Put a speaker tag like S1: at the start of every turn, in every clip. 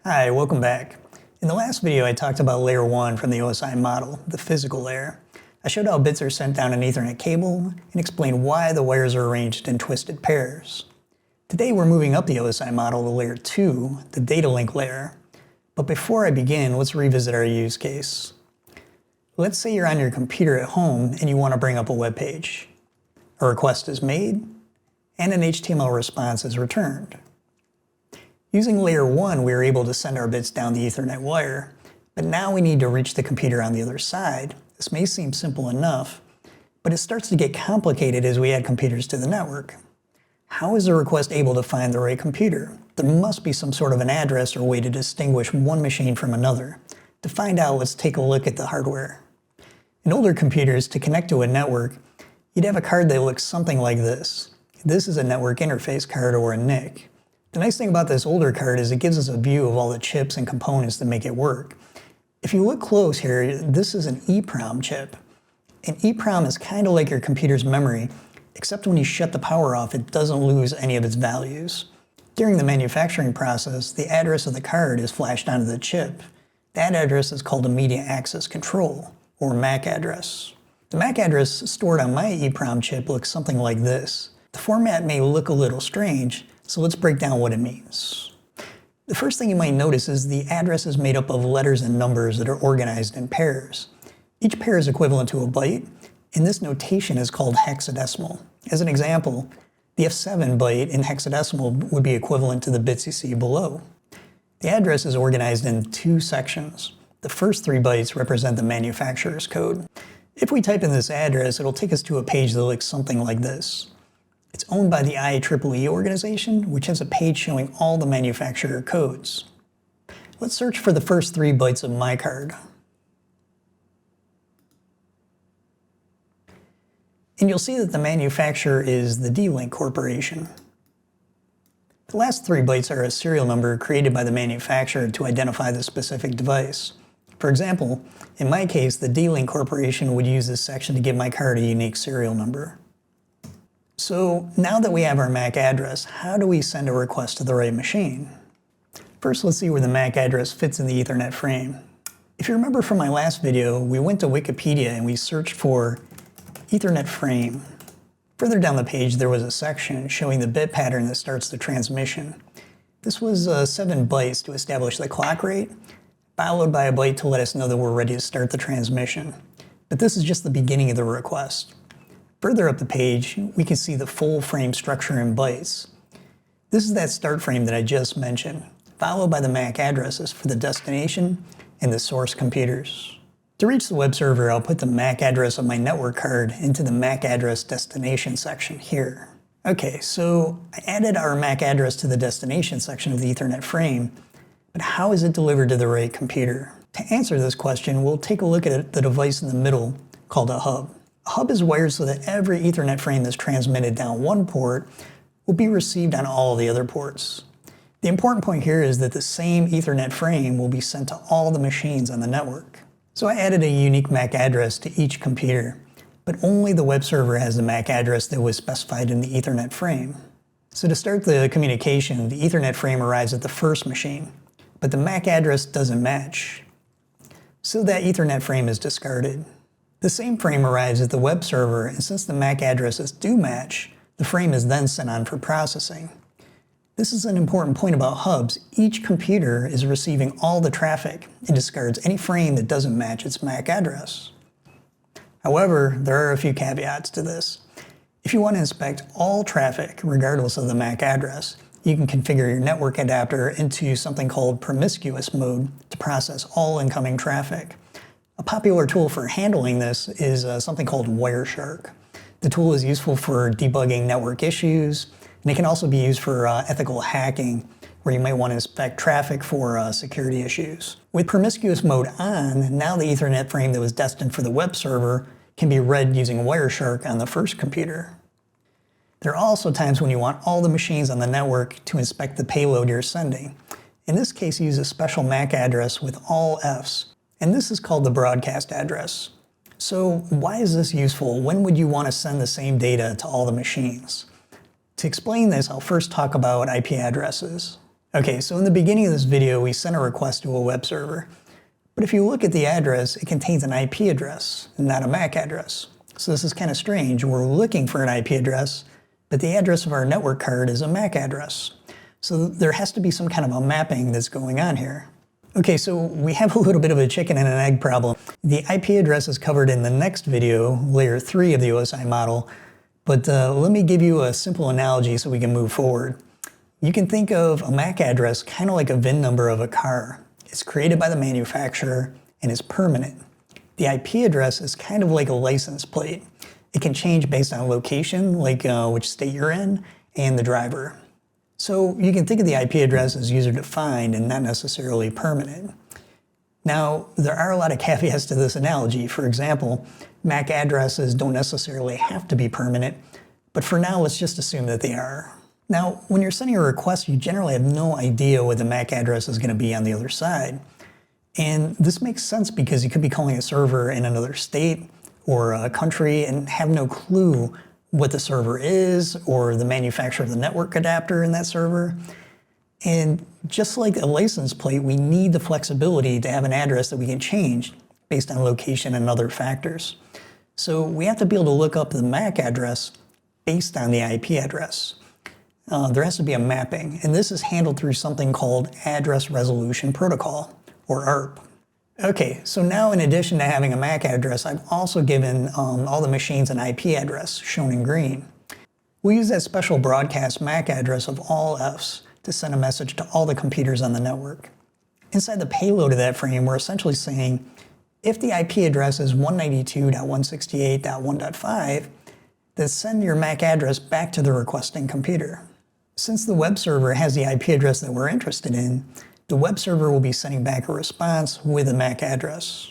S1: Hi, welcome back. In the last video, I talked about layer 1 from the OSI model, the physical layer. I showed how bits are sent down an Ethernet cable and explained why the wires are arranged in twisted pairs. Today we're moving up the OSI model to layer 2, the data link layer. But before I begin, let's revisit our use case. Let's say you're on your computer at home and you want to bring up a web page. A request is made and an HTML response is returned. Using layer 1, we were able to send our bits down the Ethernet wire, but now we need to reach the computer on the other side. This may seem simple enough, but it starts to get complicated as we add computers to the network. How is the request able to find the right computer? There must be some sort of an address or way to distinguish one machine from another. To find out, let's take a look at the hardware. In older computers, to connect to a network, you'd have a card that looks something like this. This is a network interface card, or a NIC. The nice thing about this older card is it gives us a view of all the chips and components that make it work. If you look close here, this is an EEPROM chip. An EEPROM is kind of like your computer's memory, except when you shut the power off, it doesn't lose any of its values. During the manufacturing process, the address of the card is flashed onto the chip. That address is called a media access control, or MAC address. The MAC address stored on my EEPROM chip looks something like this. The format may look a little strange, so let's break down what it means. The first thing you might notice is the address is made up of letters and numbers that are organized in pairs. Each pair is equivalent to a byte, and this notation is called hexadecimal. As an example, the F7 byte in hexadecimal would be equivalent to the bits you see below. The address is organized in two sections. The first 3 bytes represent the manufacturer's code. If we type in this address, it'll take us to a page that looks something like this. It's owned by the IEEE organization, which has a page showing all the manufacturer codes. Let's search for the first 3 bytes of my card. And you'll see that the manufacturer is the D-Link Corporation. The last 3 bytes are a serial number created by the manufacturer to identify the specific device. For example, in my case, the D-Link Corporation would use this section to give my card a unique serial number. So now that we have our MAC address, how do we send a request to the right machine? First, let's see where the MAC address fits in the Ethernet frame. If you remember from my last video, we went to Wikipedia and we searched for Ethernet frame. Further down the page, there was a section showing the bit pattern that starts the transmission. This was 7 bytes to establish the clock rate, followed by a byte to let us know that we're ready to start the transmission. But this is just the beginning of the request. Further up the page, we can see the full frame structure in bytes. This is that start frame that I just mentioned, followed by the MAC addresses for the destination and the source computers. To reach the web server, I'll put the MAC address of my network card into the MAC address destination section here. Okay, so I added our MAC address to the destination section of the Ethernet frame, but how is it delivered to the right computer? To answer this question, we'll take a look at the device in the middle called a hub. A hub is wired so that every Ethernet frame that's transmitted down one port will be received on all the other ports. The important point here is that the same Ethernet frame will be sent to all the machines on the network. So I added a unique MAC address to each computer, but only the web server has the MAC address that was specified in the Ethernet frame. So to start the communication, the Ethernet frame arrives at the first machine, but the MAC address doesn't match. So that Ethernet frame is discarded. The same frame arrives at the web server, and since the MAC addresses do match, the frame is then sent on for processing. This is an important point about hubs. Each computer is receiving all the traffic and discards any frame that doesn't match its MAC address. However, there are a few caveats to this. If you want to inspect all traffic, regardless of the MAC address, you can configure your network adapter into something called promiscuous mode to process all incoming traffic. A popular tool for handling this is something called Wireshark. The tool is useful for debugging network issues, and it can also be used for ethical hacking, where you might want to inspect traffic for security issues. With promiscuous mode on, now the Ethernet frame that was destined for the web server can be read using Wireshark on the first computer. There are also times when you want all the machines on the network to inspect the payload you're sending. In this case, use a special MAC address with all Fs. And this is called the broadcast address. So why is this useful? When would you want to send the same data to all the machines? To explain this, I'll first talk about IP addresses. Okay, so in the beginning of this video, we sent a request to a web server. But if you look at the address, it contains an IP address, not a MAC address. So this is kind of strange. We're looking for an IP address, but the address of our network card is a MAC address. So there has to be some kind of a mapping that's going on here. Okay, so we have a little bit of a chicken and an egg problem. The IP address is covered in the next video, layer 3 of the OSI model, but let me give you a simple analogy so we can move forward. You can think of a MAC address kind of like a VIN number of a car. It's created by the manufacturer and is permanent. The IP address is kind of like a license plate. It can change based on location, like which state you're in, and the driver. So you can think of the IP address as user-defined and not necessarily permanent. Now, there are a lot of caveats to this analogy. For example, MAC addresses don't necessarily have to be permanent, but for now, let's just assume that they are. Now, when you're sending a request, you generally have no idea what the MAC address is going to be on the other side. And this makes sense because you could be calling a server in another state or a country and have no clue what the server is or the manufacturer of the network adapter in that server. And just like a license plate, we need the flexibility to have an address that we can change based on location and other factors. So we have to be able to look up the MAC address based on the IP address. There has to be a mapping, and this is handled through something called Address Resolution Protocol, or ARP. Okay, so now in addition to having a MAC address, I've also given all the machines an IP address, shown in green. We'll use that special broadcast MAC address of all Fs to send a message to all the computers on the network. Inside the payload of that frame, we're essentially saying, if the IP address is 192.168.1.5, then send your MAC address back to the requesting computer. Since the web server has the IP address that we're interested in, the web server will be sending back a response with a MAC address.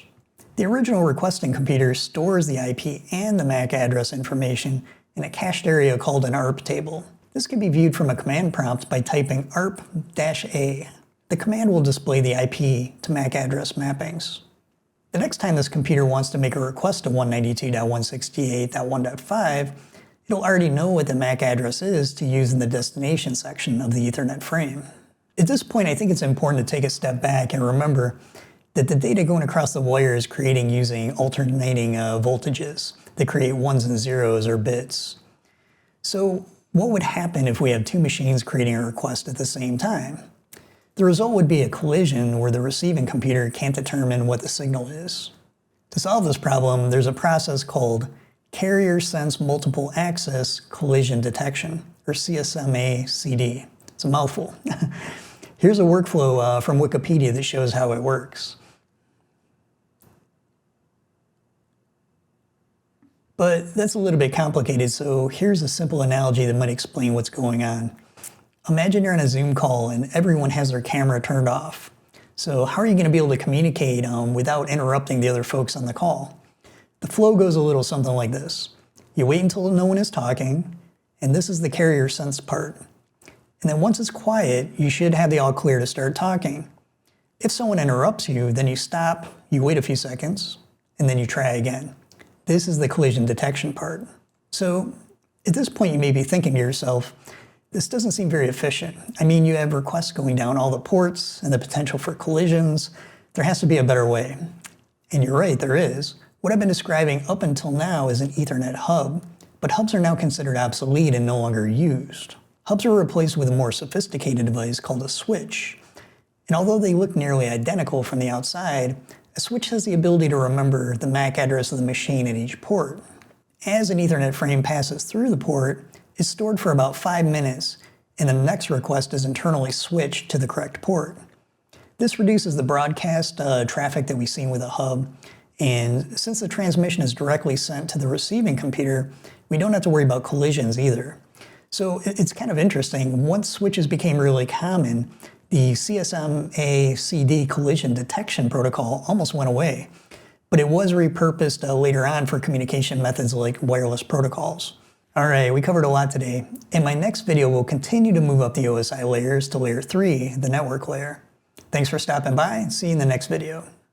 S1: The original requesting computer stores the IP and the MAC address information in a cached area called an ARP table. This can be viewed from a command prompt by typing ARP-A. The command will display the IP to MAC address mappings. The next time this computer wants to make a request to 192.168.1.5, it'll already know what the MAC address is to use in the destination section of the Ethernet frame. At this point, I think it's important to take a step back and remember that the data going across the wire is creating using alternating voltages that create ones and zeros or bits. So what would happen if we have two machines creating a request at the same time? The result would be a collision where the receiving computer can't determine what the signal is. To solve this problem, there's a process called Carrier Sense Multiple Access Collision Detection, or CSMA-CD. It's a mouthful. Here's a workflow from Wikipedia that shows how it works. But that's a little bit complicated, so here's a simple analogy that might explain what's going on. Imagine you're on a Zoom call and everyone has their camera turned off. So how are you going to be able to communicate without interrupting the other folks on the call? The flow goes a little something like this. You wait until no one is talking, and this is the carrier sense part. And then once it's quiet, you should have the all clear to start talking. If someone interrupts you, then you stop, you wait a few seconds, and then you try again. This is the collision detection part. So at this point, you may be thinking to yourself, this doesn't seem very efficient. I mean, you have requests going down all the ports and the potential for collisions. There has to be a better way. And you're right, there is. What I've been describing up until now is an Ethernet hub, but hubs are now considered obsolete and no longer used. Hubs are replaced with a more sophisticated device called a switch. And although they look nearly identical from the outside, a switch has the ability to remember the MAC address of the machine at each port. As an Ethernet frame passes through the port, it's stored for about 5 minutes, and the next request is internally switched to the correct port. This reduces the broadcast traffic that we see with a hub, and since the transmission is directly sent to the receiving computer, we don't have to worry about collisions either. So it's kind of interesting. Once switches became really common, the CSMA-CD collision detection protocol almost went away, but it was repurposed later on for communication methods like wireless protocols. All right, we covered a lot today. In my next video, we'll continue to move up the OSI layers to layer 3, the network layer. Thanks for stopping by. See you in the next video.